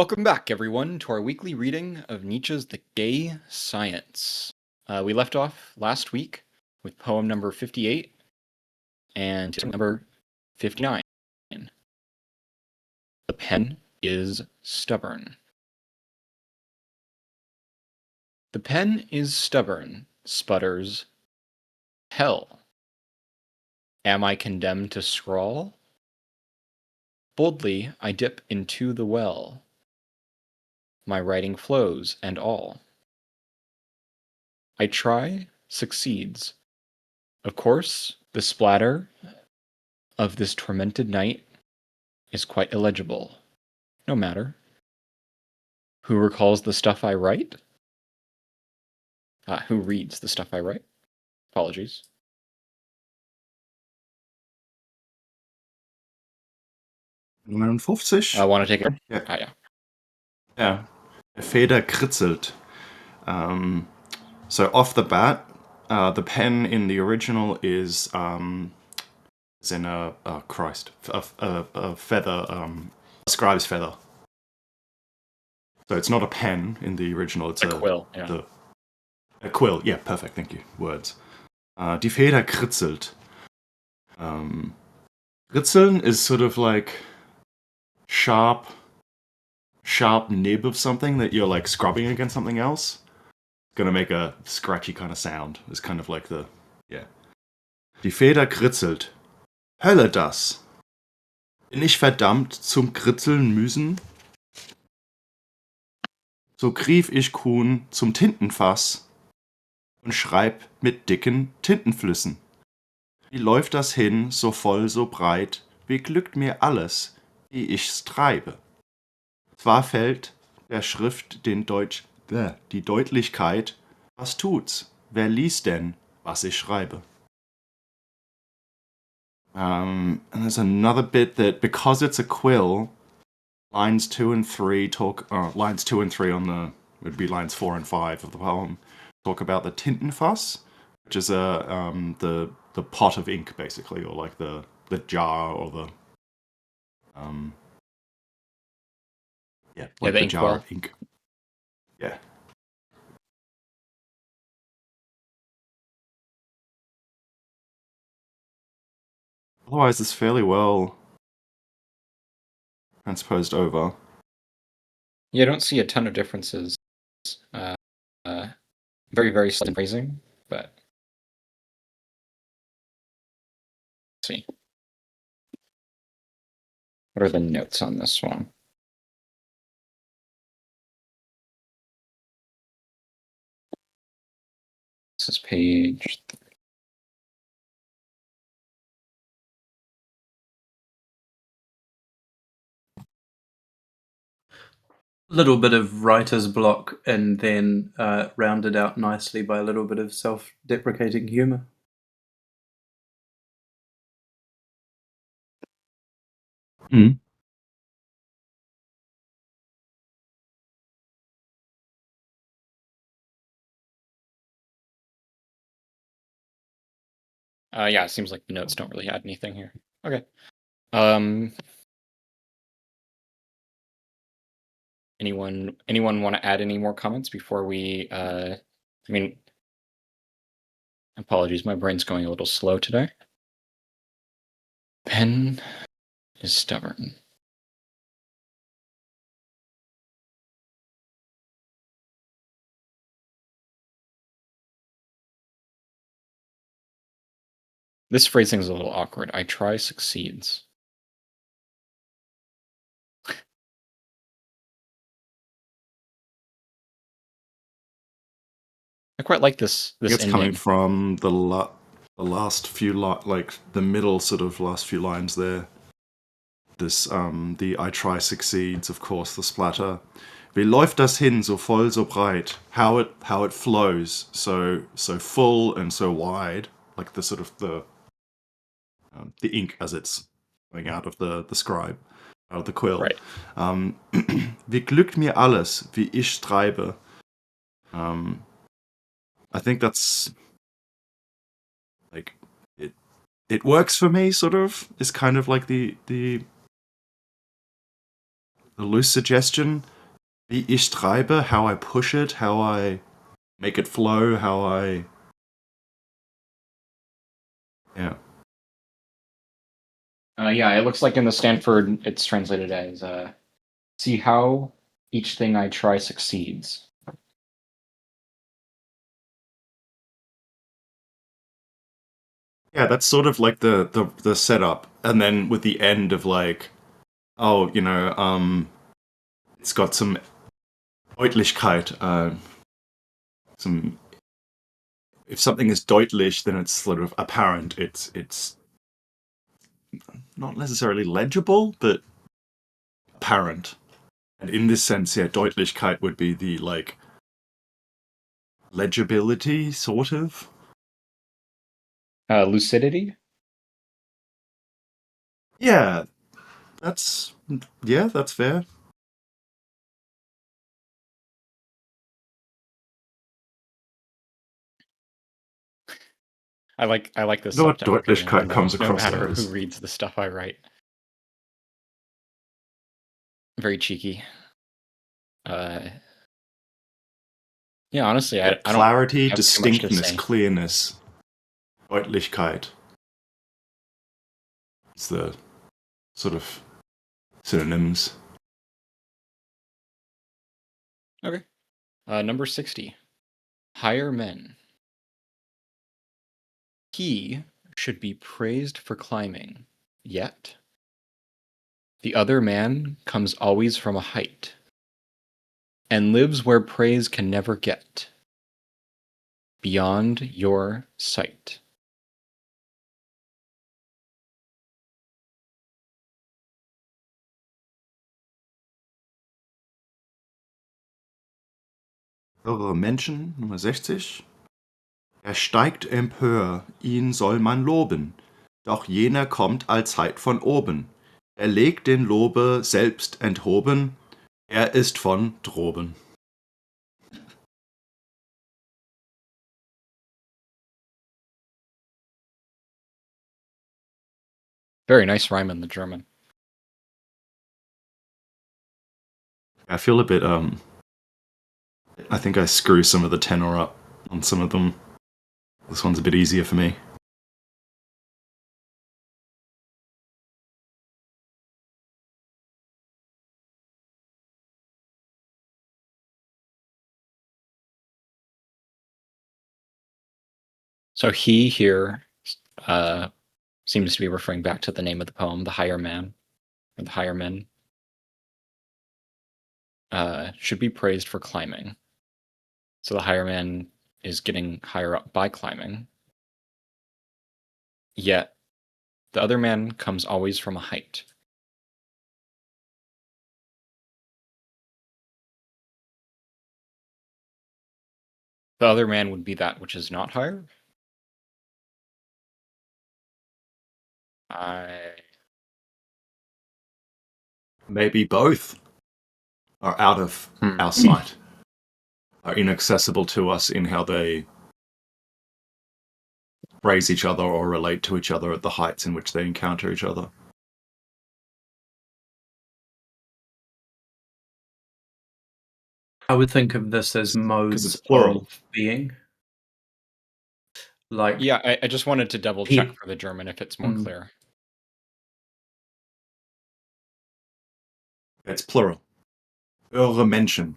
Welcome back, everyone, to our weekly reading of Nietzsche's The Gay Science. We left off last week with poem number 58 and number 59. The pen is stubborn. The pen is stubborn, sputters. Hell. Am I condemned to scrawl? Boldly I dip into the well. My writing flows and all. I try, succeeds. Of course, the splatter of this tormented night is quite illegible. No matter. Who recalls the stuff I write? Who reads the stuff I write? Apologies. 59. Want to take it? Ja. Yeah. Ja. Der Feder kritzelt. So off the bat, the pen in the original is in a feather, a scribe's feather. So it's not a pen in the original. It's a quill. Yeah. A quill. Yeah, perfect. Thank you. Words. Die Feder kritzelt. Kritzeln is sort of like sharp nib of something that you're like scrubbing against something else. Gonna make a scratchy kind of sound. It's kind of like the, yeah. Die Feder kritzelt. Hölle das. Bin ich verdammt zum Kritzeln müssen? So griff ich Kuhn zum Tintenfass und schreib mit dicken Tintenflüssen. Wie läuft das hin, so voll, so breit? Wie glückt mir alles, wie ich's treibe? Zwar fällt der Schrift die Deutlichkeit, was tut's? Wer liest denn, was ich schreibe? And there's another bit that, because it's a quill, lines 2 and 3 lines 2 and 3 on the, would be lines 4 and 5 of the poem, talk about the Tintenfass, which is the pot of ink, basically, or like the jar, or the the jar of ink. Yeah. Otherwise, it's fairly well transposed over. Yeah, I don't see a ton of differences. Very, very slight phrasing, but let's see. What are the notes on this one? This is page 3. Little bit of writer's block, and then rounded out nicely by a little bit of self-deprecating humor. Mm. Yeah, it seems like the notes don't really add anything here. Okay. Anyone want to add any more comments before we? Apologies, my brain's going a little slow today. Pen is stubborn. This phrasing is a little awkward. I try, succeeds. I quite like this It's ending. coming from the last few like the middle sort of last few lines there. This the I try succeeds, of course, the splatter. Wie läuft das hin, so voll, so breit? How it flows, so full and so wide, like the sort of the ink as it's going out of the scribe, out of the quill. Right. Wie glückt mir alles, wie ich treibe. I think that's like it works for me, sort of. Is kind of like the a loose suggestion. Wie ich treibe, how I push it, how I make it flow, how I... Yeah. Yeah, it looks like in the Stanford it's translated as see how each thing I try succeeds. Yeah, that's sort of like the setup. And then with the end of like, oh, it's got some Deutlichkeit, some... If something is deutlich, then it's sort of apparent. It's not necessarily legible, but apparent. And in this sense, yeah, Deutlichkeit would be the like legibility, sort of. Lucidity? Yeah, that's that's fair. I like this You know what self-deprecating Deutlichkeit humor, comes no across matter who as? reads the stuff I write. Very cheeky. Yeah, honestly, Yeah, I don't clarity, have too much to distinctness, say. clearness, Deutlichkeit. It's the sort of synonyms. Okay. Number 60. Higher men. He should be praised for climbing, yet the other man comes always from a height, and lives where praise can never get, beyond your sight. Höhere Menschen, Nummer 60. Er steigt empör, ihn soll man loben. Doch jener kommt allzeit von oben. Er legt den Lobe selbst enthoben. Er ist von droben. Very nice rhyme in the German. I feel a bit, I think I screw some of the tenor up on some of them. This one's a bit easier for me. So he here uh, seems to be referring back to the name of the poem, The Higher Man, or The Higher Men, should be praised for climbing. So the higher man is getting higher up by climbing. Yet the other man comes always from a height. The other man would be that which is not higher. I Maybe both are out of Hmm. our sight, are inaccessible to us in how they praise each other or relate to each other at the heights in which they encounter each other. I would think of this as Because it's modes plural. of being. Like Yeah, I just wanted to double check for the German if it's more Mm. clear. It's plural. Höhere Menschen.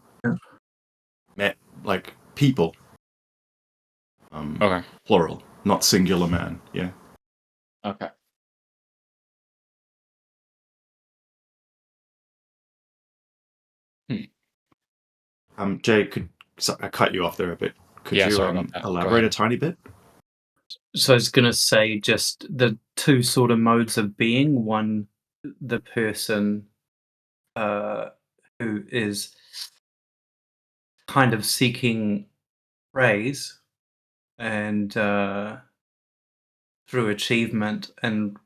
Yeah. Like people. Okay. Plural, not singular man. Yeah. Okay. Jay, I cut you off there a bit. Could Yeah, you sorry about that. Go elaborate ahead. a tiny bit? So I was going to say just the two sort of modes of being. One, the person uh, who is kind of seeking praise and through achievement, and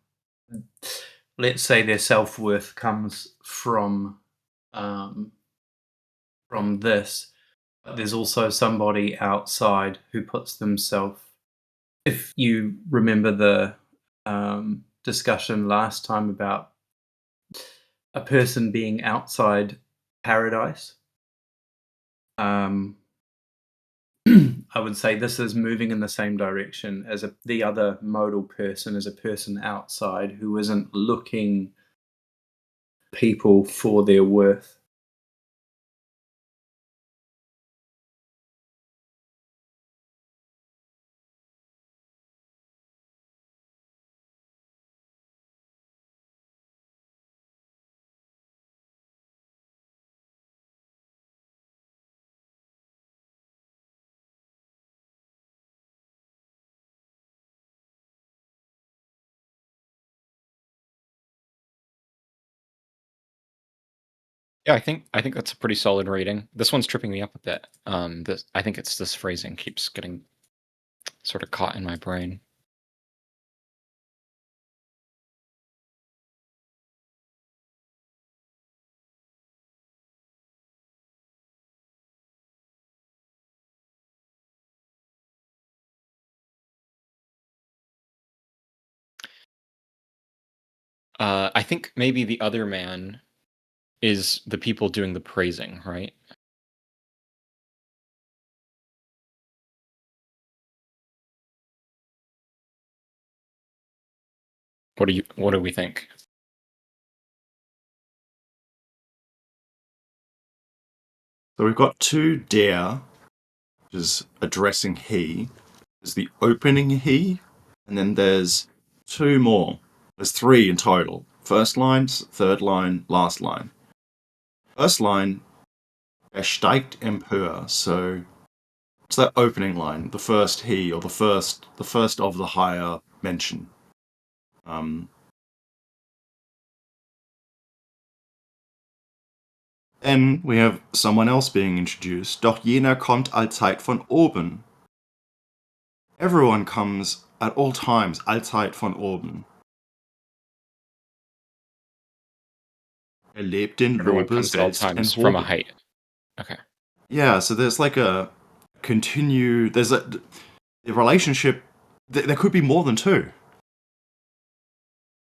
let's say their self worth comes um, from this. But there's also somebody outside who puts themselves. If you remember the discussion last time about a person being outside paradise. Um, I would say this is moving in the same direction as the other modal person is a person outside who isn't looking people for their worth. Yeah, I think that's a pretty solid rating. This one's tripping me up a bit. This I think it's this phrasing keeps getting sort of caught in my brain. I think maybe the other man is the people doing the praising, right? What do we think? So we've got two der, which is addressing he. There's the opening he, and then there's two more. There's three in total. First line, third line, last line. First line, steigt empör. So it's that opening line, the first he, or the first of the higher mention. Um, Then we have someone else being introduced. Doch jener kommt allzeit von oben. Everyone comes at all times, allzeit von oben. Er lebt in Everyone Lobe comes at all selbst times from a enthoben. height. Okay. Yeah, so there's like a there's a relationship. There could be more than two.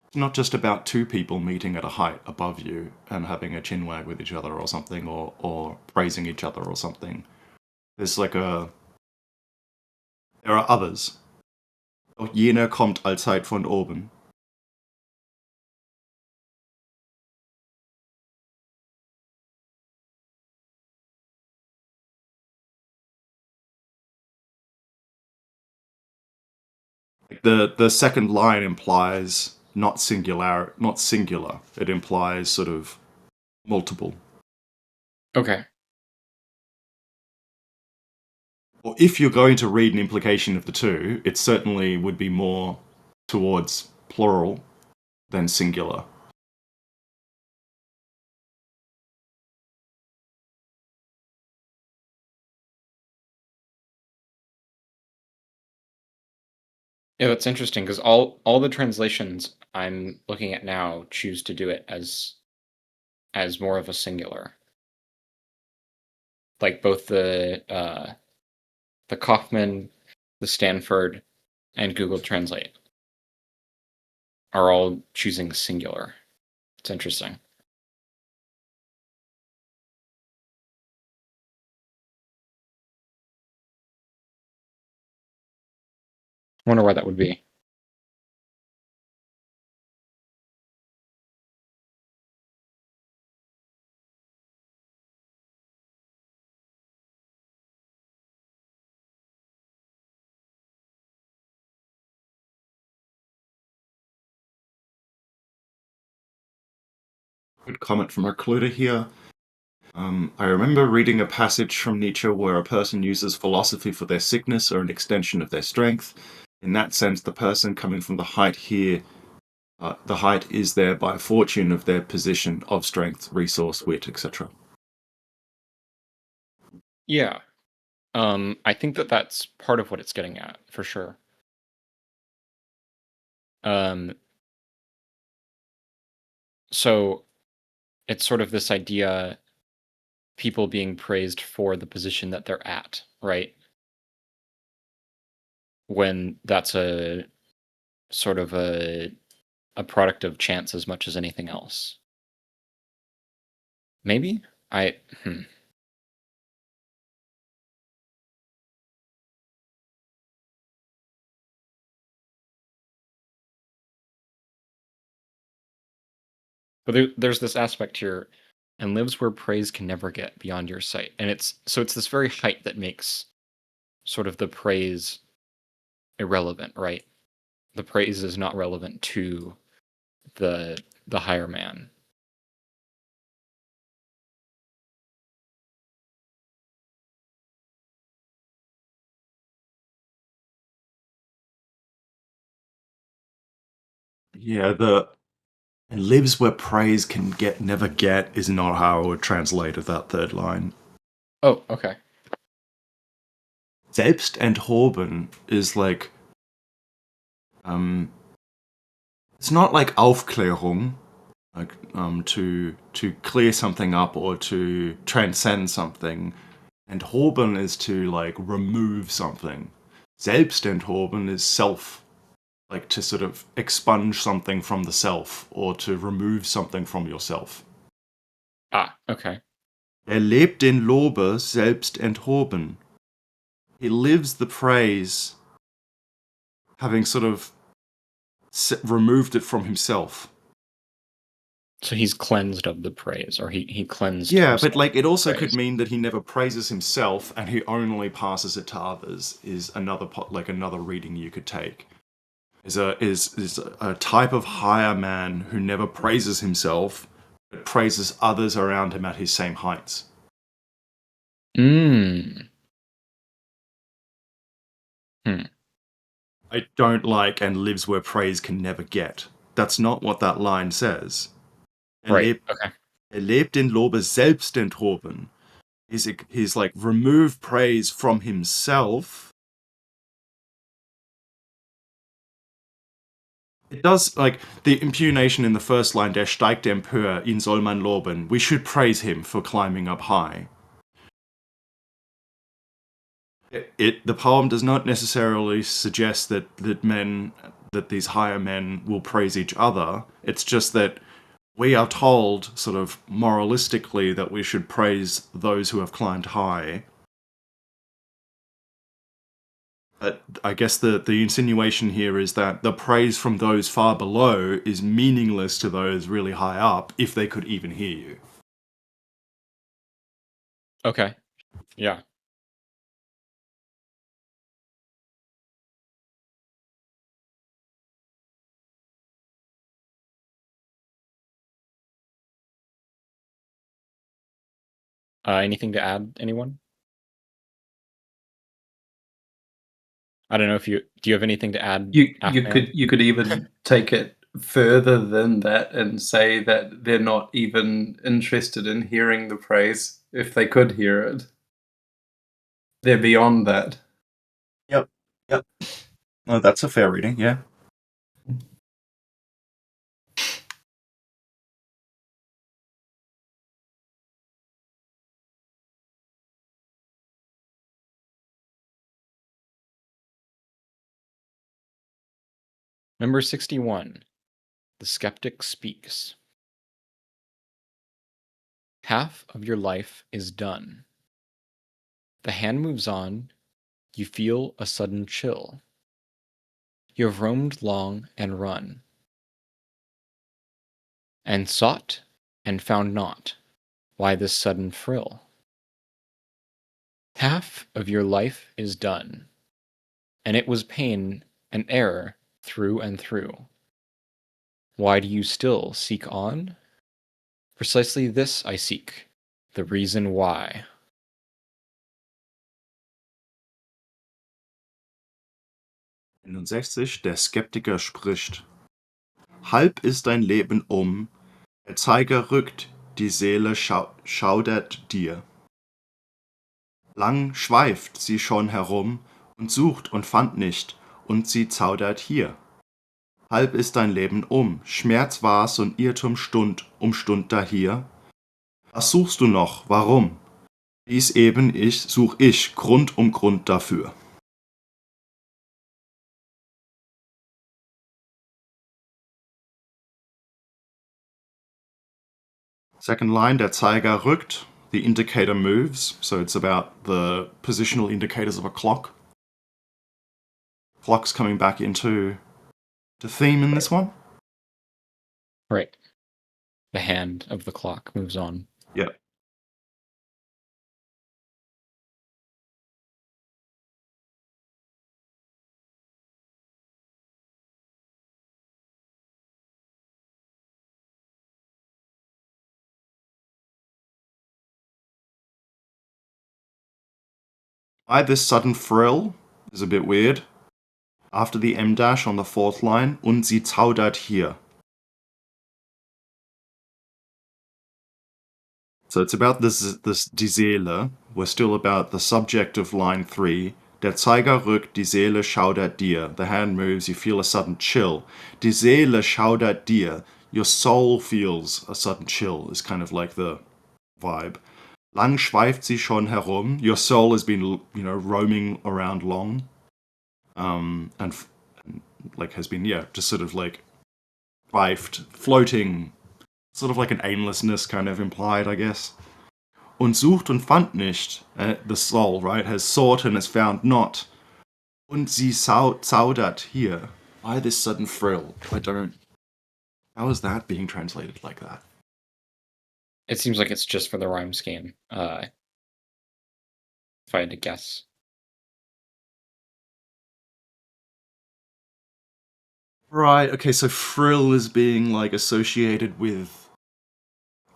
It's not just about two people meeting at a height above you and having a chinwag with each other or something, or praising each other or something. There's like a there are others. Auch jener kommt allzeit von oben. The second line implies not singular. It implies sort of multiple. Okay. Or if you're going to read an implication of the two, it certainly would be more towards plural than singular. Yeah, that's interesting because all the translations I'm looking at now choose to do it as more of a singular. Like both the Kaufman, the Stanford, and Google Translate are all choosing singular. It's interesting. Wonder why that would be. Good comment from Recluta here. I remember reading a passage from Nietzsche where a person uses philosophy for their sickness or an extension of their strength. In that sense, the person coming from the height here, the height is there by fortune of their position of strength, resource, wit, etc. Yeah. I think that's part of what it's getting at, for sure. Um, so it's sort of this idea, people being praised for the position that they're at, right? When that's a sort of a product of chance as much as anything else. Maybe? I hmm. But there's this aspect here, and lives where praise can never get beyond your sight. And it's this very height that makes sort of the praise irrelevant, right? The praise is not relevant to the higher man. Yeah, the and lives where praise can get never get is not how I would translate that third line. Oh, okay. Selbst enthoben is like it's not like Aufklärung, like to clear something up or to transcend something. Enthoben is to like remove something. Selbst enthoben is self, like to sort of expunge something from the self or to remove something from yourself. Ah, okay. Er lebt den Lobe selbst enthoben. He lives the praise, having sort of removed it from himself. So he's cleansed of the praise, or he cleansed Yeah, himself but like it of also could praise. mean that he never praises himself and he only passes it to others. Is another like another reading you could take. Is a type of higher man who never praises himself but praises others around him at his same heights. Mm. Hmm. I don't like and lives where praise can never get. That's not what that line says. Er Right. lebt, Okay. er lebt den Lobe selbst enthoben. He's like remove praise from himself. It does, like, the impugnation in the first line, der steigt empör, ihn soll man loben. We should praise him for climbing up high. The poem does not necessarily suggest that these higher men will praise each other. It's just that we are told, sort of moralistically, that we should praise those who have climbed high. But I guess the insinuation here is that the praise from those far below is meaningless to those really high up, if they could even hear you. Okay. Yeah. Anything to add, anyone? I don't know if you do you have anything to add, Afnan? You could even take it further than that and say that they're not even interested in hearing the praise if they could hear it. They're beyond that. Yep. Yep. No, that's a fair reading, yeah. Number 61. The Skeptic Speaks. Half of your life is done. The hand moves on, you feel a sudden chill. You have roamed long and run, and sought and found not. Why this sudden frill? Half of your life is done, and it was pain and error through and through. Why do you still seek on? Precisely this I seek, the reason why. 61. Der Skeptiker spricht. Halb ist dein Leben der Zeiger rückt, die Seele schaudert dir. Lang schweift sie schon herum und sucht und fand nicht, und sie zaudert hier. Halb ist dein Leben Schmerz war's und Irrtum Stund um Stund dahier. Was suchst du noch, warum? Dies eben such ich Grund um Grund dafür. Second line, der Zeiger rückt, the indicator moves, so it's about the positional indicators of a clock. Clock's coming back into the theme in this one. Right. The hand of the clock moves on. Yeah. Why this sudden frill is a bit weird. After the M dash on the fourth line, und sie zaudert hier. So it's about this die Seele. We're still about the subject of line 3. Der Zeiger rückt, die Seele schaudert dir. The hand moves, you feel a sudden chill. Die Seele schaudert dir. Your soul feels a sudden chill, is kind of like the vibe. Lang schweift sie schon herum. Your soul has been, roaming around long. And like has been, just sort of like schweift, floating, sort of like an aimlessness kind of implied, I guess. Und sucht und fand nicht. The soul, right, has sought and has found not. Und sie zaudert hier. Why this sudden frill? How is that being translated like that? It seems like it's just for the rhyme scheme. If I had to guess. Right, okay, so frill is being like associated with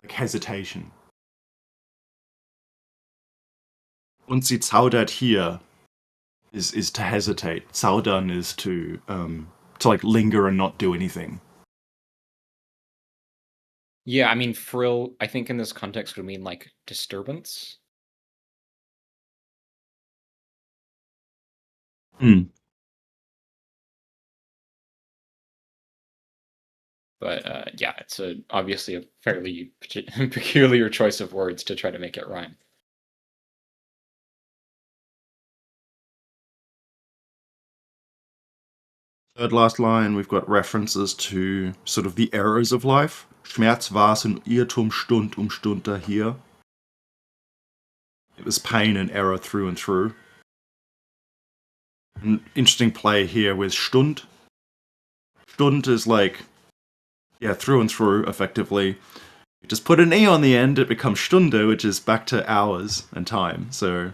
like hesitation. Und sie zaudert hier is to hesitate. Zaudern is to like linger and not do anything. Yeah, I mean, frill, I think in this context would mean like disturbance. Hmm. But yeah, it's obviously a fairly peculiar choice of words to try to make it rhyme. Third last line, we've got references to sort of the errors of life. Schmerz war's und Irrtum Stund Stund daher. It was pain and error through and through. An interesting play here with Stund. Stund is like, through and through, effectively. You just put an E on the end, it becomes Stunde, which is back to hours and time. So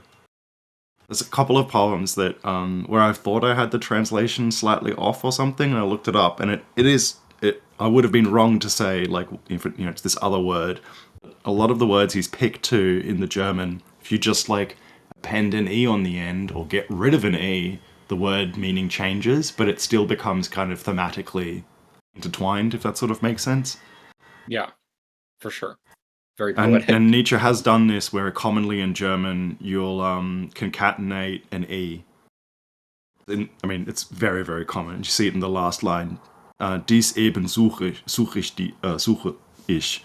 there's a couple of poems that where I thought I had the translation slightly off or something, and I looked it up, and I would have been wrong to say like if it's this other word. A lot of the words he's picked to in the German, if you just like append an E on the end or get rid of an E, the word meaning changes, but it still becomes kind of thematically intertwined, if that sort of makes sense. Yeah, for sure. Very poetic. And Nietzsche has done this where commonly in German you'll concatenate an E. It's very, very common. You see it in the last line. Dies eben suche ich.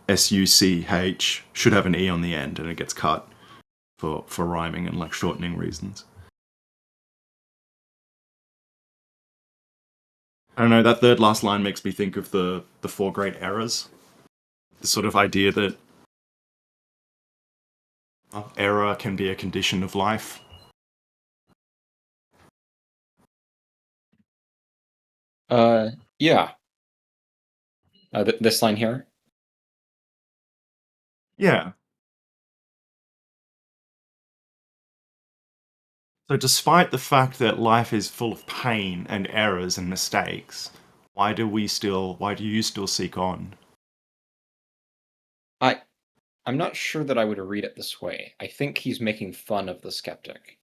SUCH should have an E on the end, and it gets cut for rhyming and like shortening reasons. I don't know, that third last line makes me think of the four great errors. The sort of idea that error can be a condition of life. Yeah. This line here. Yeah. So despite the fact that life is full of pain and errors and mistakes, why do you still seek on? I'm not sure that I would read it this way. I think he's making fun of the skeptic.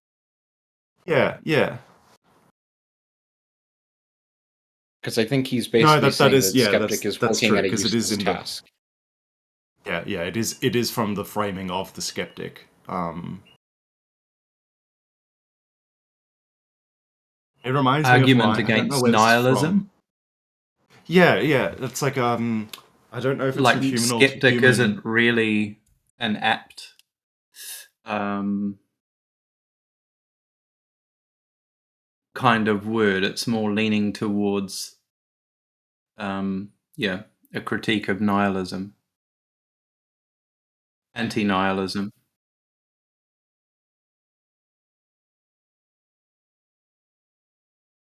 Yeah. Because I think he's basically saying that the skeptic is that's working true, at a 'cause it is useless in task. It is from the framing of the skeptic. It reminds me of Argument like, I don't know against where this is nihilism. from. Yeah, it's like I don't know if it's Like from human or skeptic human. isn't really an apt kind of word. It's more leaning towards a critique of nihilism. Anti-nihilism.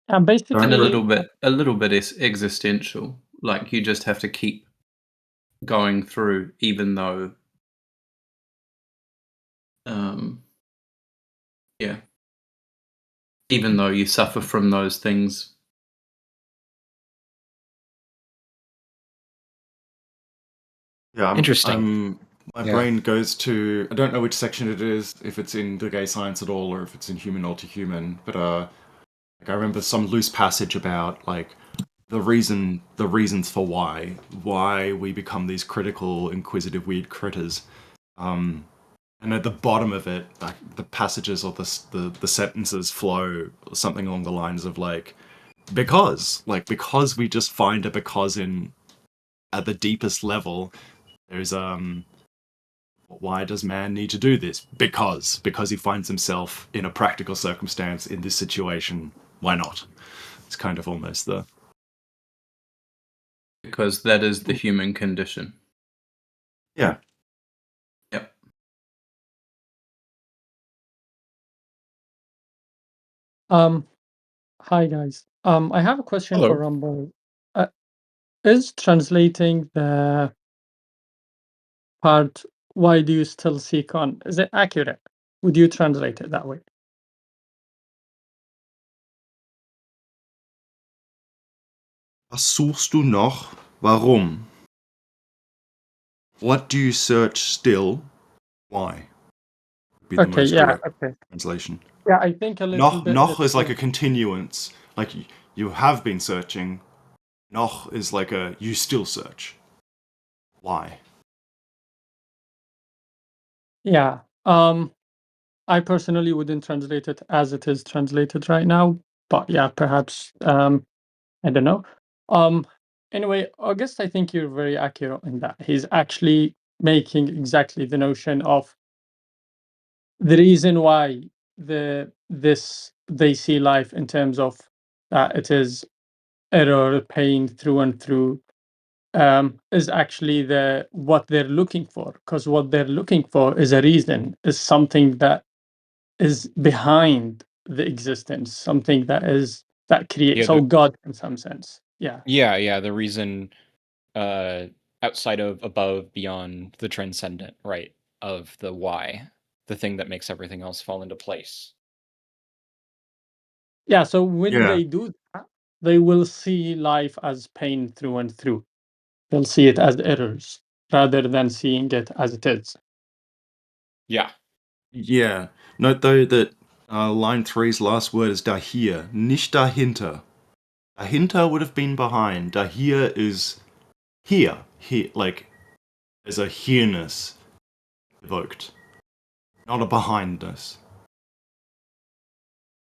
And And basically, a little bit is existential. Like you just have to keep going through, even though, um, yeah, even though you suffer from those things. Yeah, Interesting. my Yeah. brain goes to, I don't know which section it is, if it's in the gay science at all or if it's in human all to human, but like I remember some loose passage about like the reasons for why we become these critical, inquisitive, weird critters. And at the bottom of it, like the passages or the sentences flow something along the lines of because we just find a because in at the deepest level. There's why does man need to do this? Because he finds himself in a practical circumstance in this situation. Why not? It's kind of almost the Because that is the human condition. yeah. Yep. hi guys. I have a question for Hello. Rumble. Uh, is translating the part "Why do you still seek on" is it accurate? Would you translate it that way? Was suchst du noch? Warum? What do you search still? Why? Would be the Okay, most yeah, direct okay. translation. Yeah, I think a little bit Noch the is like a same. continuance. Like you have been searching. Noch is like a you still search. Why? Yeah. I personally wouldn't translate it as it is translated right now, but yeah, perhaps I don't know. Um anyway, August, I think you're very accurate in that. He's actually making exactly the notion of the reason why they see life in terms of it is error, pain through and through, is actually what they're looking for. Because what they're looking for is a reason, is something that is behind the existence, something that Yeah. creates, oh God, in some sense. Yeah. Yeah. The reason uh outside of, above, beyond, the transcendent, right? Of the why, the thing that makes everything else fall into place. Yeah. So when Yeah. they do that, they will see life as pain through and through. They'll see it as errors rather than seeing it as it is. Yeah. Yeah. Note though that line three's last word is dahier, nicht dahinter. Dahinter would have been behind. Dahier is here. Here, like there's a here-ness evoked, not a behindness.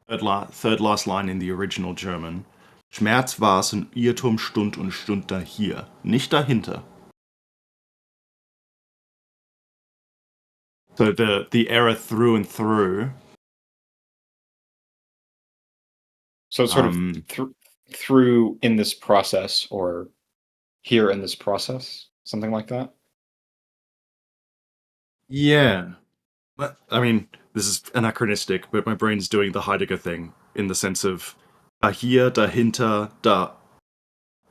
Third last line in the original German. Schmerz war's und Irrtum stund und stund dahier, nicht dahinter. So the error through and through. So it's sort of through in this process, or here in this process, something like that. Yeah. But, I mean, this is anachronistic, but my brain's doing the Heidegger thing in the sense of dahier, dahinter, da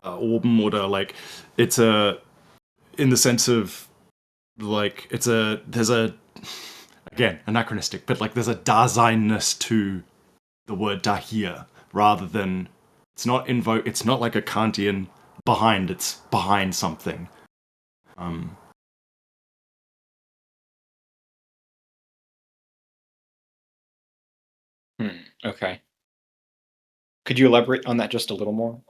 oben, oder like it's a in the sense of like there's a again anachronistic, but like there's a Daseinness to the word dahier rather than it's not like a Kantian behind, it's behind something. Okay. Could you elaborate on that just a little more?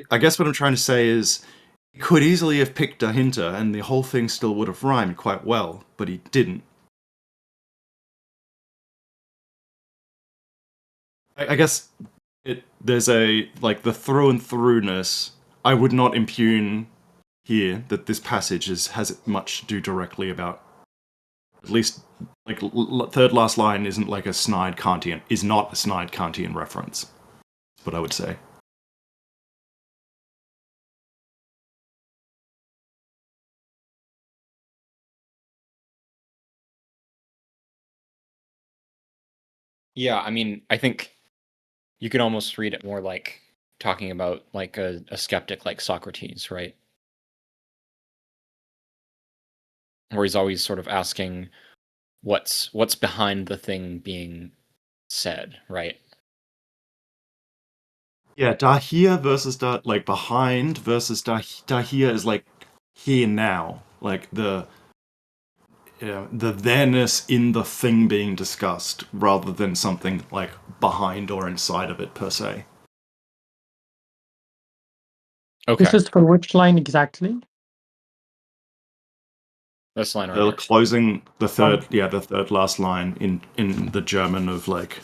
I guess what I'm trying to say is he could easily have picked dahinter and the whole thing still would have rhymed quite well, but he didn't. I guess there's a like the through and throughness. I would not impugn here that this passage has much to do directly about. At least, like third last line isn't like a snide Kantian, is not a snide Kantian reference. That's what I would say. Yeah, I mean, I think you could almost read it more like talking about like a skeptic like Socrates, right? Where he's always sort of asking what's behind the thing being said, right? Yeah, da here versus da, like behind versus da here is like here now. Like the there-ness in the thing being discussed rather than something like behind or inside of it per se. Okay. This is for which line exactly? This line right They're here. closing the third last line in the German of like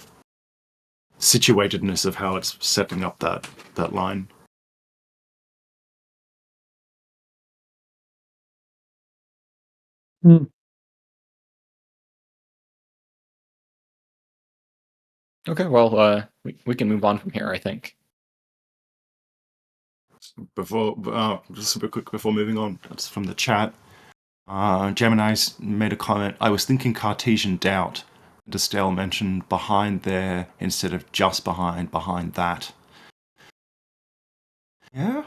situatedness of how it's setting up that line. Hmm. Okay, well, we can move on from here, I think. Before just a bit quick before moving on, that's from the chat. Gemini's made a comment. I was thinking Cartesian doubt. Estelle mentioned behind there instead of just behind that. Yeah.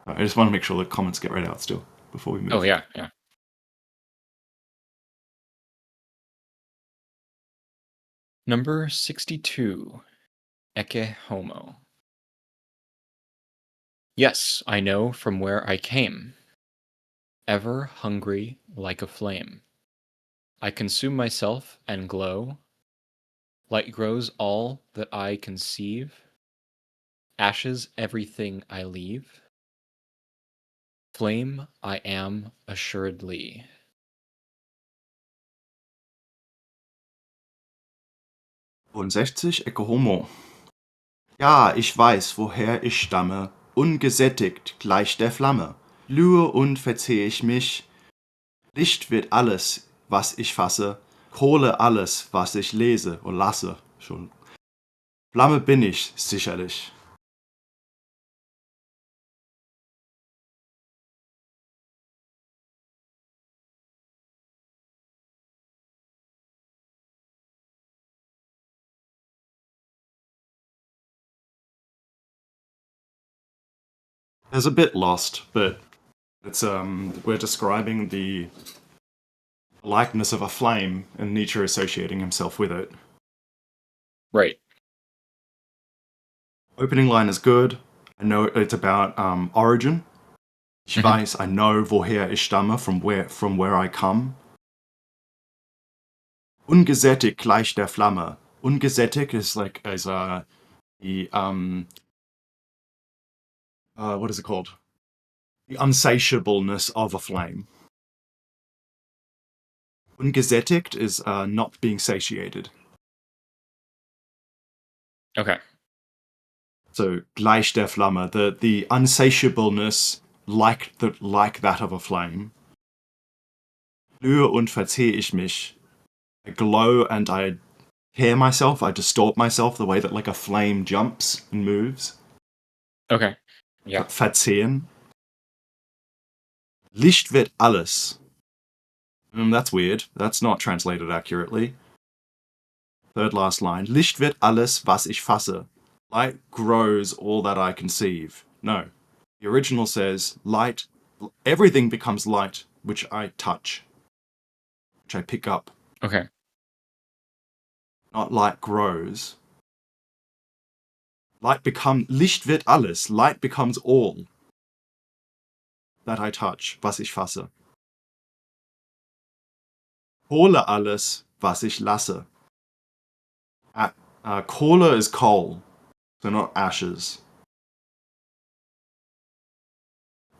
I just want to make sure the comments get read out still before we move. Oh yeah. Number 62. Ecce homo. Yes, I know from where I came. Ever hungry like a flame. I consume myself and glow. Light grows all that I conceive. Ashes everything I leave. Flame I am assuredly. Und 60 Ecce Homo. Ja, ich weiß, woher ich stamme, ungesättigt gleich der Flamme. Glühe und verzeh ich mich, Licht wird alles, was ich fasse, Kohle alles, was ich lese und lasse. Schon. Flamme bin ich, sicherlich. It's a bit lost, but it's we're describing the likeness of a flame and Nietzsche associating himself with it. Right. Opening line is good. I know it's about origin. Ich weiß, I know woher ich stamme, from where I come. Ungesättigt gleich der Flamme. Ungesättigt is like the what is it called? The unsatiableness of a flame. Ungesättigt is not being satiated. Okay. So gleich der Flamme, the unsatiableness like that of a flame. Glühe und verzeh ich mich. I glow and I tear myself, I distort myself the way that like a flame jumps and moves. Okay. Yeah. Verzehren. Licht wird alles. That's weird. That's not translated accurately. Third last line. Licht wird alles, was ich fasse. Light grows all that I conceive. No. The original says, light, everything becomes light, which I touch, which I pick up. Okay. Not light grows. Licht wird alles. Light becomes all that I touch, was ich fasse. Hole alles, was ich lasse. Kohle is coal, so not ashes.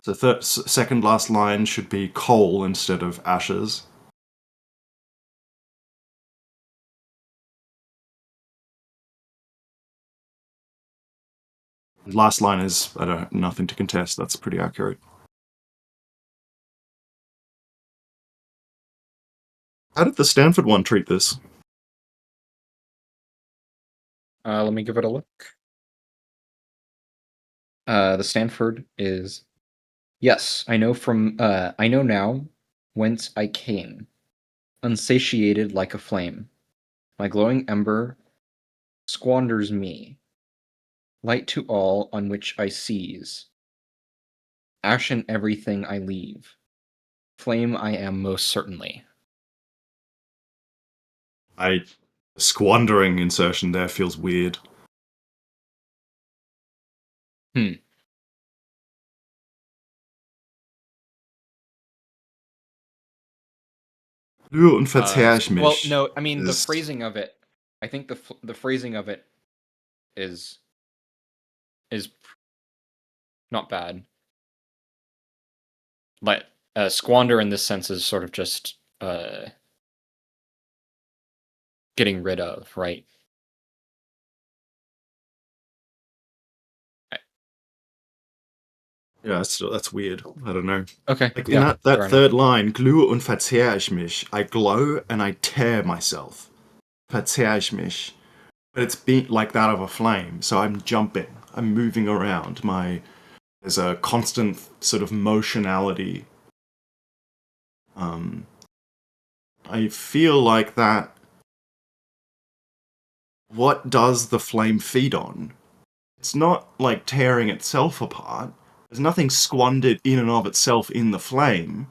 So second last line should be coal instead of ashes. Last line is nothing to contest. That's pretty accurate. How did the Stanford one treat this? Let me give it a look. The Stanford is yes, I know I know now whence I came, unsatiated like a flame. My glowing ember squanders me, light to all on which I seize, ash in everything I leave, flame I am most certainly. Squandering insertion there feels weird. Lüge und verzehr ich Well, mich. no, I mean the is- phrasing of it. I think the phrasing of it is not bad. But squander in this sense is sort of just getting rid of, right? Yeah, that's weird. I don't know. Okay. Like yeah, in fair that enough. third line, glühe und verzehr ich mich. I glow and I tear myself. Verzehr ich mich. But it's being like that of a flame, so I'm jumping. I'm moving around. There's a constant sort of motionality. I feel like that. What does the flame feed on? It's not like tearing itself apart. There's nothing squandered in and of itself in the flame.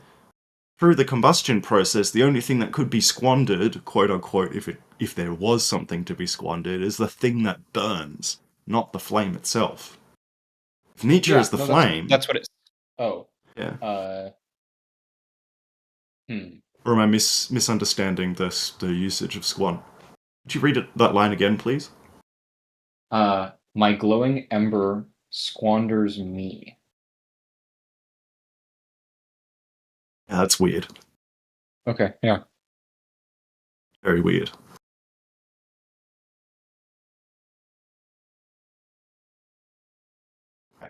Through the combustion process, the only thing that could be squandered, quote unquote, if there was something to be squandered, is the thing that burns, not the flame itself. If Nietzsche is the no, flame, that's what it's. Oh. yeah. Hmm. Or am I misunderstanding the usage of squan? Could you read that line again, please? My glowing ember squanders me. Yeah, that's weird. Okay, yeah. Very weird.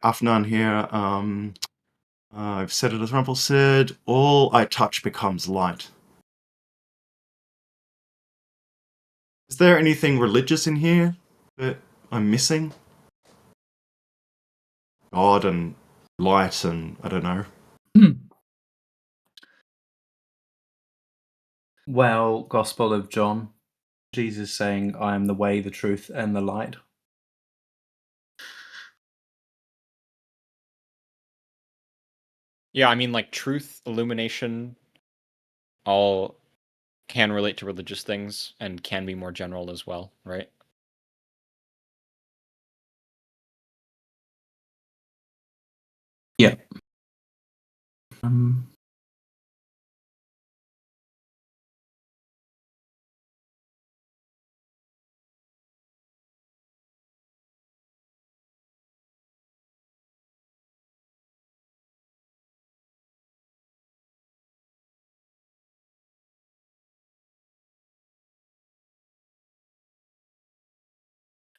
Afnan here. I've said it as Rumpel said. All I touch becomes light. Is there anything religious in here that I'm missing? God and light and I don't know. Well, Gospel of John, Jesus saying, I am the way, the truth, and the light. Yeah, I mean, like truth, illumination, all can relate to religious things and can be more general as well, right? Yeah.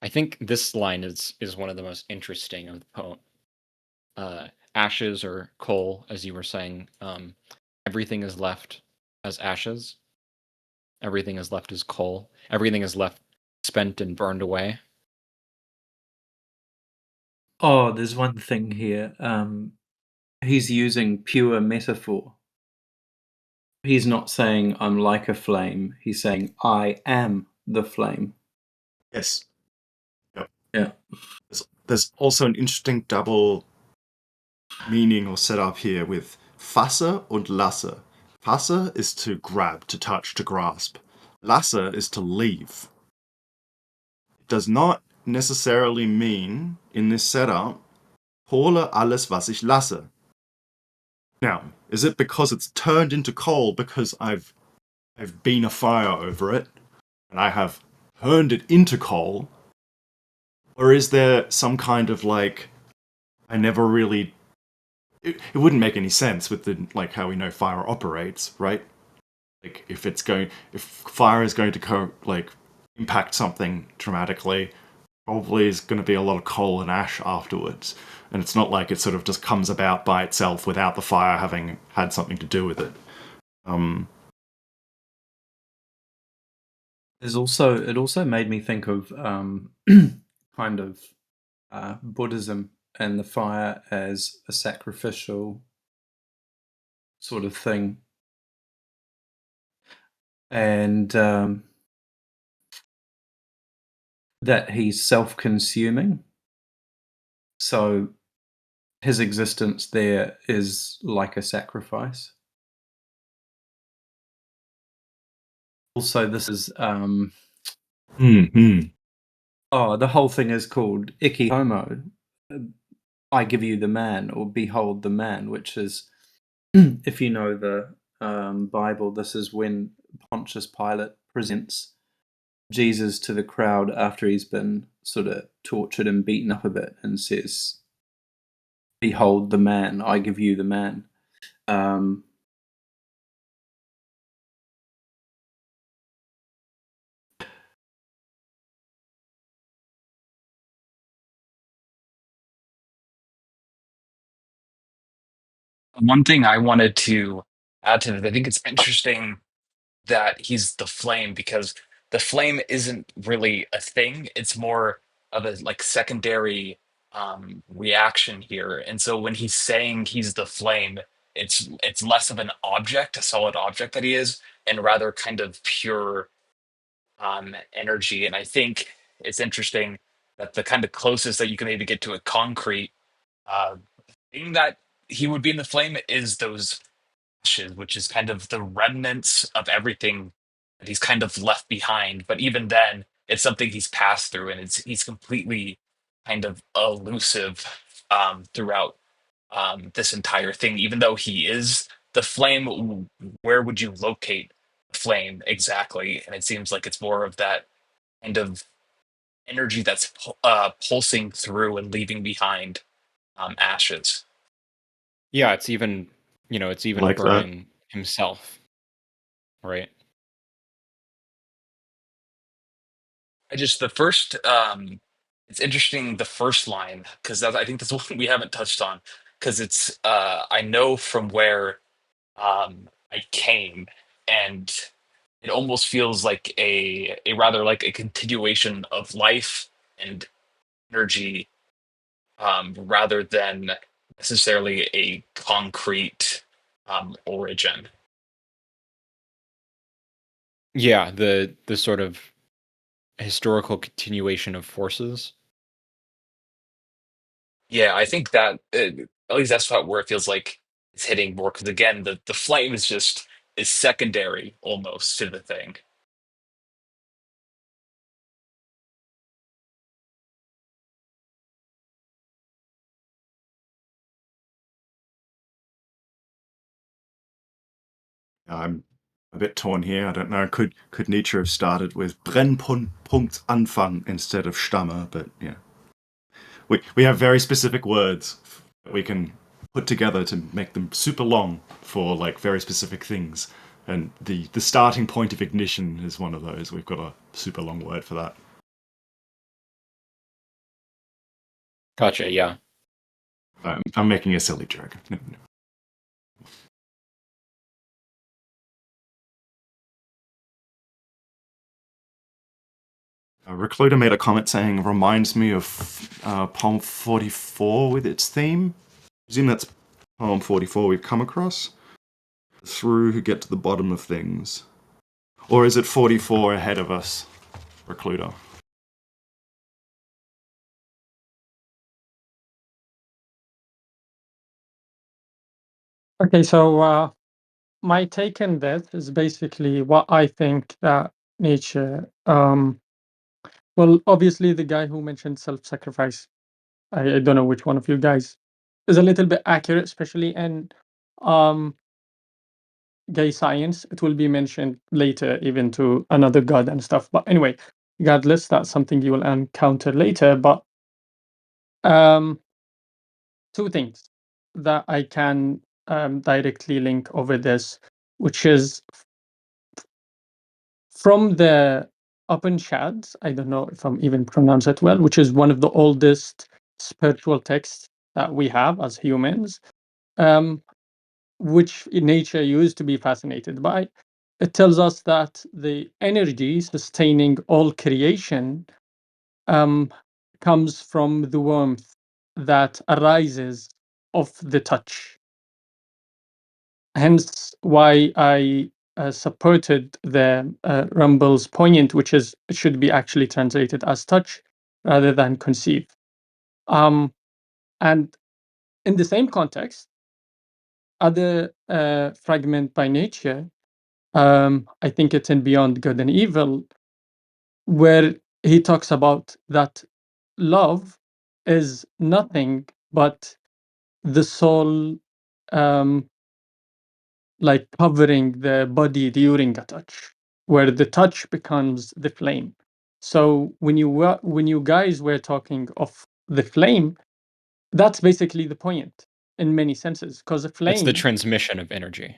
I think this line is one of the most interesting of the poem. Ashes or coal, as you were saying. Everything is left as ashes. Everything is left as coal. Everything is left spent and burned away. Oh, there's one thing here. He's using pure metaphor. He's not saying I'm like a flame. He's saying I am the flame. Yes. Yep. Yeah. There's also an interesting double meaning or setup here with fasse und lasse. Fasse is to grab, to touch, to grasp. Lasse is to leave. It does not necessarily mean, in this setup, hole alles, was ich lasse. Now, is it because it's turned into coal because I've been a fire over it, and I have turned it into coal? Or is there some kind of like, I never really it wouldn't make any sense with the like how we know fire operates, right? Like if fire is going to impact something dramatically, probably is going to be a lot of coal and ash afterwards, and it's not like it sort of just comes about by itself without the fire having had something to do with it. It also made me think of kind of Buddhism and the fire as a sacrificial sort of thing. And that he's self-consuming. So his existence there is like a sacrifice. Also, this is Hmm. the whole thing is called Icky Homo. I give you the man, or behold the man, which is, if you know the Bible, this is when Pontius Pilate presents Jesus to the crowd after he's been sort of tortured and beaten up a bit, and says, "Behold the man, I give you the man." Um, One thing I wanted to add to that, I think it's interesting that he's the flame because the flame isn't really a thing. It's more of a like secondary reaction here. And so when he's saying he's the flame, it's less of an object, a solid object that he is, and rather kind of pure energy. And I think it's interesting that the kind of closest that you can maybe get to a concrete uh, thing that he would be in the flame is those ashes, which is kind of the remnants of everything that he's kind of left behind. But even then, it's something he's passed through, and he's completely kind of elusive throughout this entire thing. Even though he is the flame, where would you locate the flame exactly? And it seems like it's more of that kind of energy that's pulsing through and leaving behind ashes. Yeah, it's even Like that. burning himself, right? I just the first it's interesting the first line because I think that's one we haven't touched on because it's I know from where I came, and it almost feels like a rather like a continuation of life and energy rather than necessarily a concrete origin. Yeah, the sort of historical continuation of forces. Yeah, I think that at least that's where it feels like it's hitting more because again, the flame is just is secondary almost to the thing. I'm a bit torn here. I don't know. Could Nietzsche have started with Brennpunkt Anfang instead of Stamme? But yeah, we have very specific words that we can put together to make them super long for like very specific things. And the starting point of ignition is one of those. We've got a super long word for that. Gotcha, yeah. I'm making a silly joke. Recluder made a comment saying, reminds me of Poem 44 with its theme. I presume that's Poem 44 we've come across. Through who get to the bottom of things. Or is it 44 ahead of us, Recluder? Okay, so my take on that is basically what I think that Nietzsche, well, obviously the guy who mentioned self-sacrifice, I don't know which one of you guys, is a little bit accurate, especially in um, gay science. It will be mentioned later, even to another god and stuff. But anyway, regardless, that's something you will encounter later. But um, two things that I can directly link over this, which is from the Upanishads. I don't know if I'm even pronounce it well, which is one of the oldest spiritual texts that we have as humans, um, which nature used to be fascinated by. It tells us that the energy sustaining all creation um, comes from the warmth that arises of the touch. Hence, why I supported the Rumble's poignant, which is it should be actually translated as touch rather than conceive. And in the same context, other fragment by Nietzsche, I think it's in Beyond Good and Evil, where he talks about that love is nothing but the soul like covering the body during a touch, where the touch becomes the flame. So when you guys were talking of the flame, that's basically the point in many senses, because a It's the flame. transmission of energy.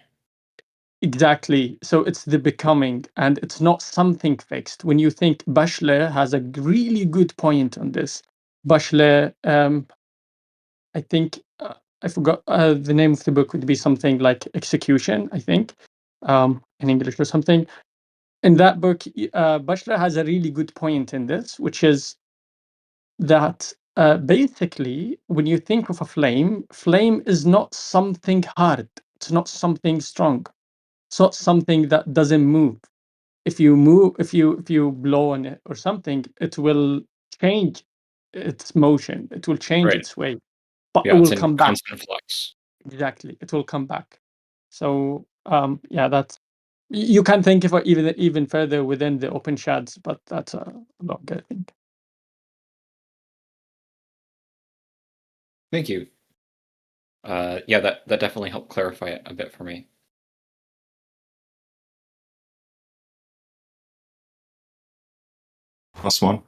Exactly. So it's the becoming, and it's not something fixed. When you think Bashler has a really good point on this. Bashler, I think I forgot the name of the book would be something like Execution, I think, in English or something. In that book, Bashler has a really good point in this, which is that basically, when you think of a flame is not something hard. It's not something strong. It's not something that doesn't move. If you blow on it or something, it will change its motion. It will change Right. its way, but it Yeah, it's will in come back. constant flux. Exactly, it will come back. So yeah, that's you can think of it even further within the Upanishads, but that's a longer thing. Thank you. Yeah, that definitely helped clarify it a bit for me. Last one.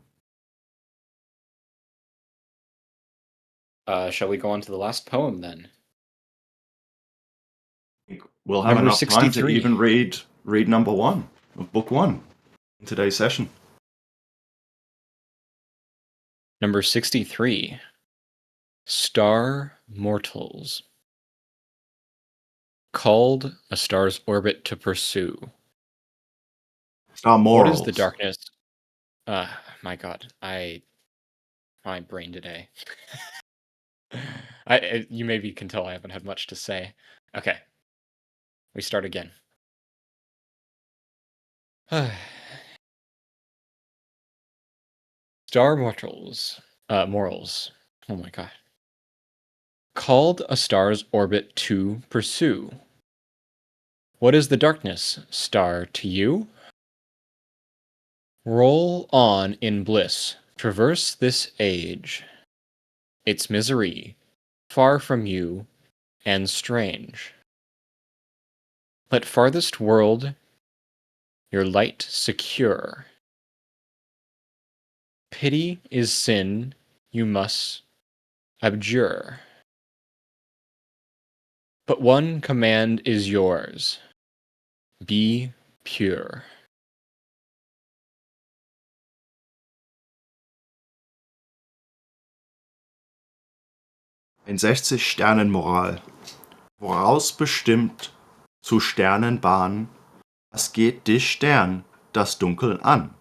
Shall we go on to the last poem then? We'll have Number enough time to 63. even read number 1 of book 1 in today's session. Number 63. Star Mortals. Called a star's orbit to pursue. Star What morals. is the darkness? My God, my brain today. You maybe can tell I haven't had much to say. Okay, we start again. Star Mortals. Morals. Oh my God. Called a star's orbit to pursue. What is the darkness, star, to you? Roll on in bliss, traverse this age. Its misery, far from you, and strange. Let farthest world your light secure. Pity is sin you must abjure. But one command is yours. Be pure. Ein 60-Sternen-Moral. Woraus bestimmt zu Sternenbahn, was geht dich Stern das Dunkel an?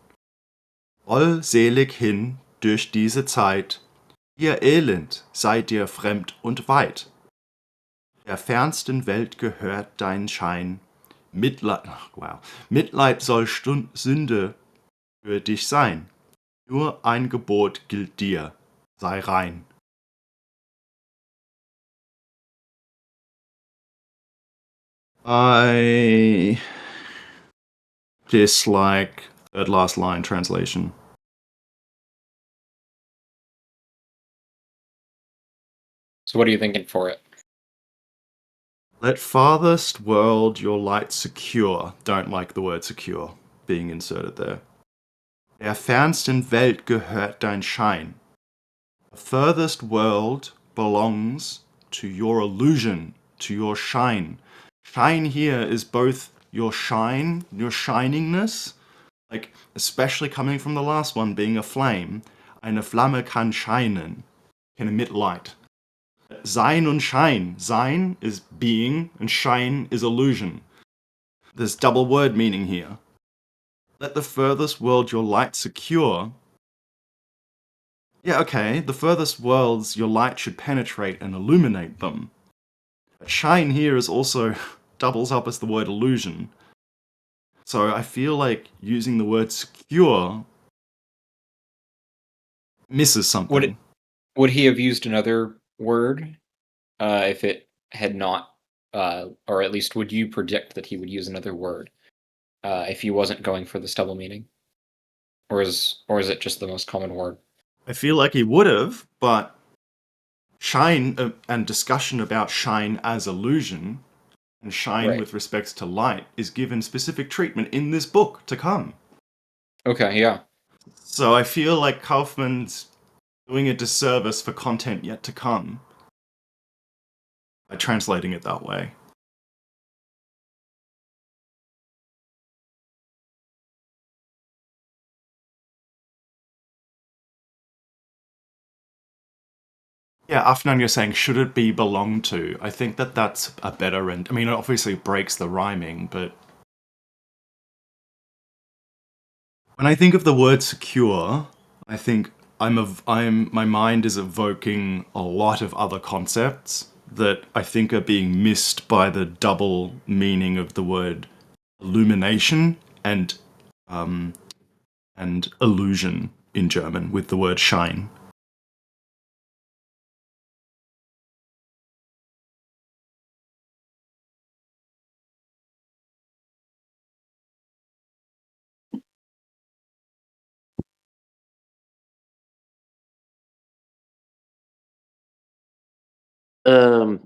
Roll selig hin durch diese Zeit, ihr Elend seid dir fremd und weit. Der fernsten Welt gehört dein Schein, Mitleid soll Sünde für dich sein. Nur ein Gebot gilt dir, sei rein. I dislike third last line translation. So what are you thinking for it? Let farthest world your light secure. Don't like the word secure being inserted there. Der fernsten Welt gehört dein Schein. The furthest world belongs to your illusion, to your shine. Shine here is both your shine, your shiningness, like especially coming from the last one being a flame. Eine Flamme kann scheinen, can emit light. Sein und Schein. Sein is being, and shine is illusion. There's double word meaning here. Let the furthest world your light secure. Yeah, okay, the furthest worlds your light should penetrate and illuminate them. But shine here is also doubles up as the word illusion. So I feel like using the word secure misses something. Would he have used another word if it had not, or at least would you predict that he would use another word if he wasn't going for this double meaning, or is it just the most common word? I feel like he would have, but shine and discussion about shine as illusion and shine Right. with respects to light is given specific treatment in this book to come. Okay, yeah. So I feel like Kaufman's doing a disservice for content yet to come by translating it that way. Yeah, Afnan, you're saying, should it be belonged to? I think that that's a better end. I mean, it obviously breaks the rhyming, but when I think of the word secure, I think my mind is evoking a lot of other concepts that I think are being missed by the double meaning of the word illumination and illusion in German with the word shine. Um,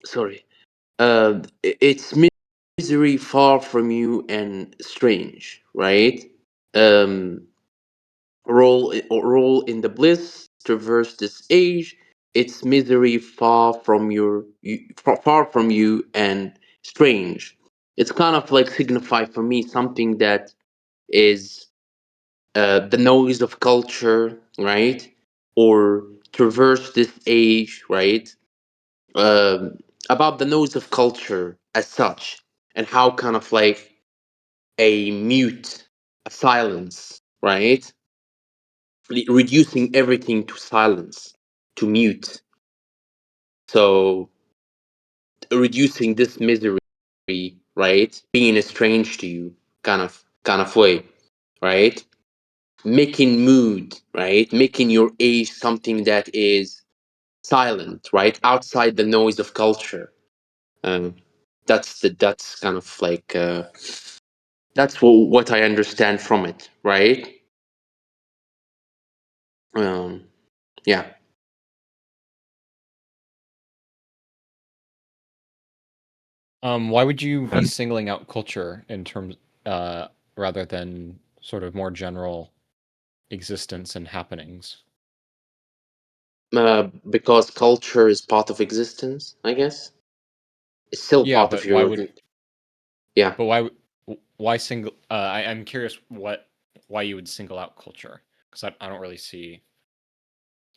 sorry. It's misery far from you and strange, right? Um, roll in the bliss, traverse this age. It's misery far from you and strange. It's kind of like signify for me something that is the noise of culture, right? Or traverse this age, right? um, about the noise of culture as such, and how kind of like a silence, right? Reducing everything to silence, to mute. So reducing this misery, right? Being estranged to you, kind of way, right? Making mood, right? Making your age something that is silent, right? Outside the noise of culture. Um, that's kind of like that's what I understand from it, right? Um, yeah. Why would you be singling out culture in terms, uh, rather than sort of more general existence and happenings? Because culture is part of existence, I guess. It's still Yeah, part of but why your, would yeah. but why single? I'm curious why you would single out culture, because I don't really see,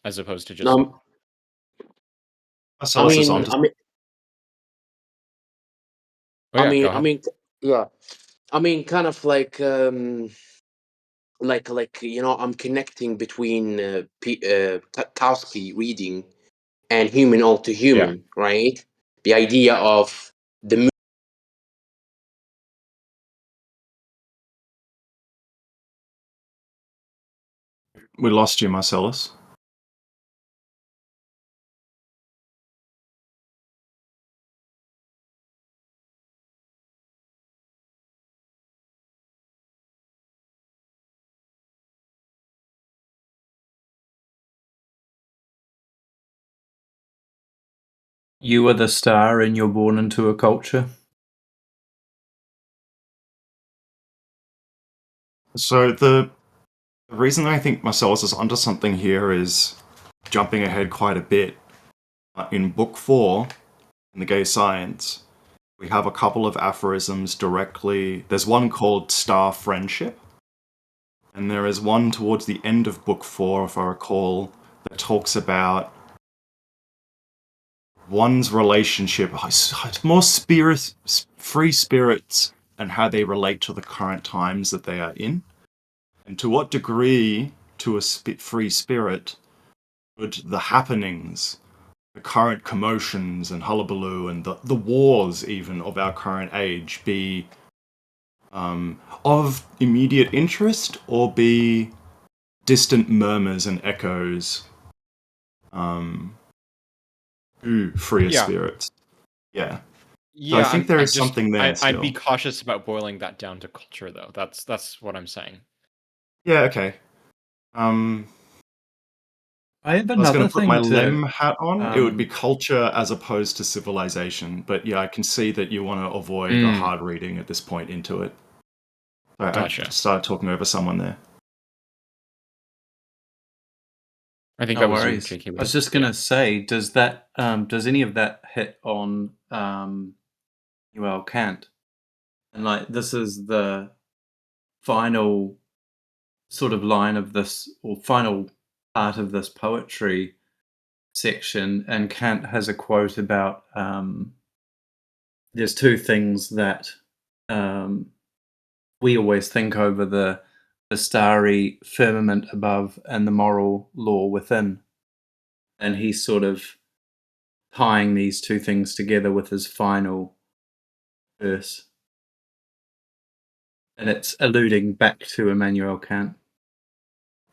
as opposed to just. Um, I Marcellus is mean, onto. I mean, Oh I yeah, go mean, I ahead. mean, yeah. I mean, kind of like I'm connecting between Kautsky reading and human all to Yeah. human, right? The idea of the We lost you, Marcellus. You are the star and you're born into a culture. So the reason I think Marcellus is onto something here is jumping ahead quite a bit. In book 4, in the Gay Science, we have a couple of aphorisms directly. There's one called Star Friendship, and there is one towards the end of book 4, if I recall, that talks about one's relationship, more free spirits, and how they relate to the current times that they are in, and to what degree, to a free spirit, would the happenings the current commotions and hullabaloo and the wars even of our current age be of immediate interest or be distant murmurs and echoes to freer Yeah. spirits? Yeah. So I Yeah, think there I'm is just something there I'd be still. cautious about boiling that down to culture, though. That's what I'm saying. Yeah, okay. Um, I have I was going another to put my thing to. lem hat on. It would be Um, culture as opposed to civilization. But yeah, I can see that you want to avoid the hard reading at this point into it. I Gotcha. started talking over someone there. I think that no was you, worries. JK. I was just gonna say, does that does any of that hit on Immanuel Kant? And like, this is the final sort of line of this, or final part of this poetry section, and Kant has a quote about there's two things that we always think over: the starry firmament above and the moral law within. And he's sort of tying these two things together with his final verse. And it's alluding back to Immanuel Kant.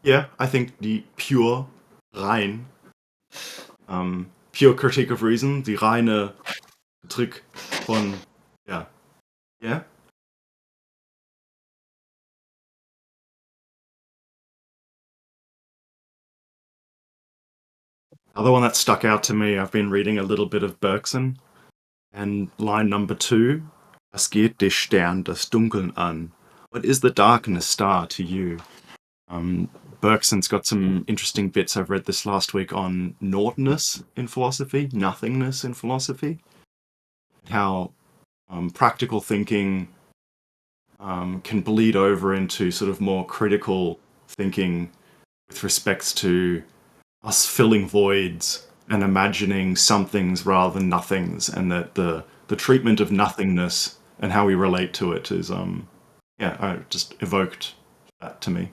Yeah, I think the pure, rein, pure critique of reason, die reine Kritik von, yeah. Yeah? Other one that stuck out to me, I've been reading a little bit of Bergson, and line number 2, Was geht dich Stern das Dunkeln an? What is the darkness star to you? Bergson's got some interesting bits I've read this last week on naughtness in philosophy, nothingness in philosophy, how practical thinking can bleed over into sort of more critical thinking with respects to us filling voids and imagining somethings rather than nothings, and that the treatment of nothingness and how we relate to it is just evoked that to me.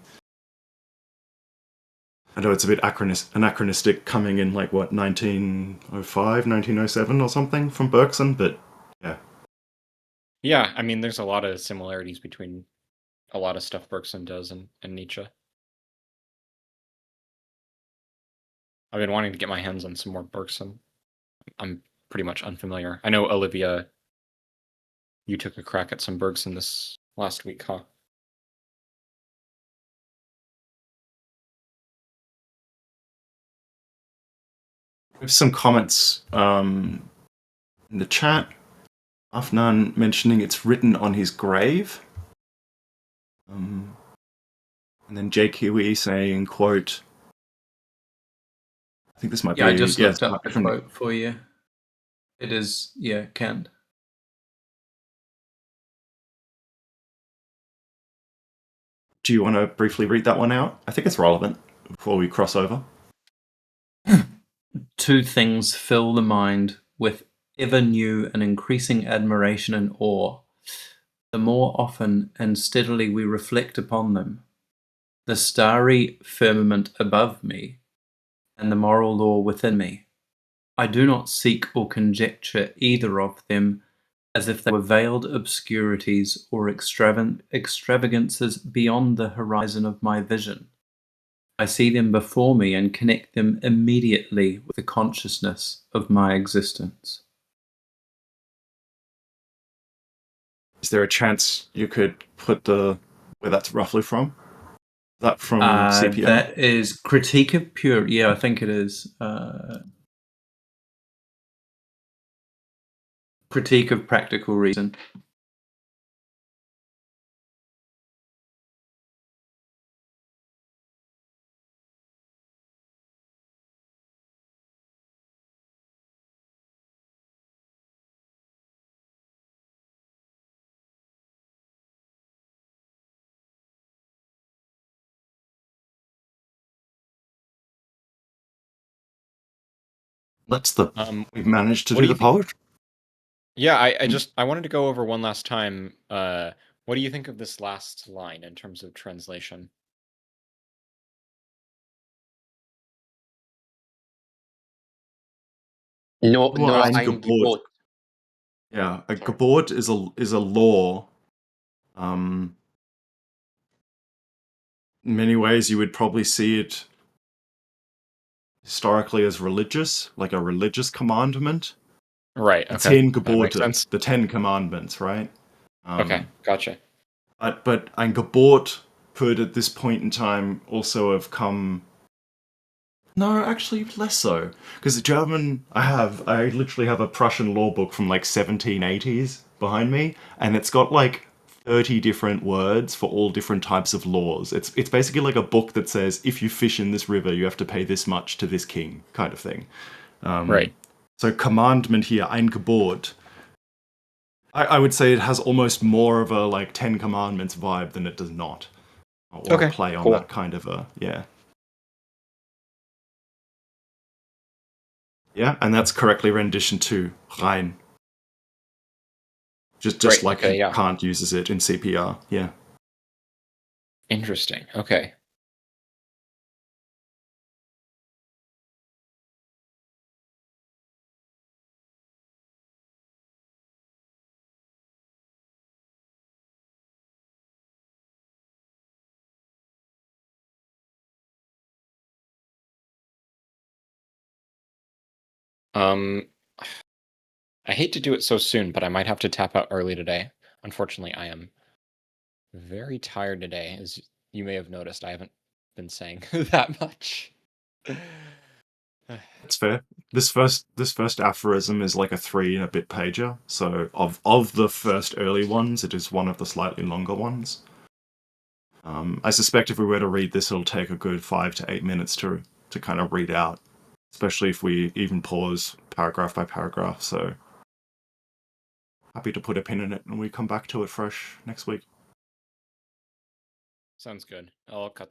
I know it's a bit anachronistic coming in like what 1905, 1907 or something from Bergson, but yeah. Yeah, I mean, there's a lot of similarities between a lot of stuff Bergson does and Nietzsche. I've been wanting to get my hands on some more Bergson. I'm pretty much unfamiliar. I know, Olivia, you took a crack at some Bergson this last week, huh? We have some comments in the chat. Afnan mentioning it's written on his grave. And then JQE saying, quote, I think this might be... Yeah, I just looked up the from quote for you. It is, yeah, Kant. Do you want to briefly read that one out? I think it's relevant before we cross over. Two things fill the mind with ever new and increasing admiration and awe, the more often and steadily we reflect upon them: the starry firmament above me and the moral law within me. I do not seek or conjecture either of them as if they were veiled obscurities or extravagances beyond the horizon of my vision. I see them before me and connect them immediately with the consciousness of my existence. Is there a chance you could put where that's roughly from? Is that from CPO? That is Critique of Pure. Yeah, I think it is. Critique of Practical Reason. We've managed to what do do you the think? poetry. Yeah, I wanted to go over one last time. What do you think of this last line in terms of translation? Nur Nur ein ein Gebot. Gebot. Yeah, a Sorry. Gebot is a law. In many ways, you would probably see it historically as religious, like a religious commandment. Right. The Okay. 10 That makes Gebote, sense. the 10 Commandments, right? Okay. Gotcha. But ein Gebot could at this point in time also have come. No, actually less so, because the German I literally have a Prussian law book from like 1780s behind me, and it's got like 30 different words for all different types of laws. It's basically like a book that says if you fish in this river, you have to pay this much to this king, kind of thing. Right. So commandment here, ein Gebot. I would say it has almost more of a like 10 Commandments vibe than it does not, or a Okay. play on Cool. that kind of a yeah. Yeah, and that's correctly rendition to rein. Just Right. like Okay. Yeah. Kant uses it in CPR. Yeah. Interesting. Okay. Um, I hate to do it so soon, but I might have to tap out early today. Unfortunately, I am very tired today, as you may have noticed. I haven't been saying that much. That's fair. This first aphorism is like a 3 and a bit pager. So of the first early ones, it is one of the slightly longer ones. I suspect if we were to read this, it'll take a good 5 to 8 minutes to kind of read out, especially if we even pause paragraph by paragraph. So happy to put a pin in it and we come back to it fresh next week. Sounds good. I'll cut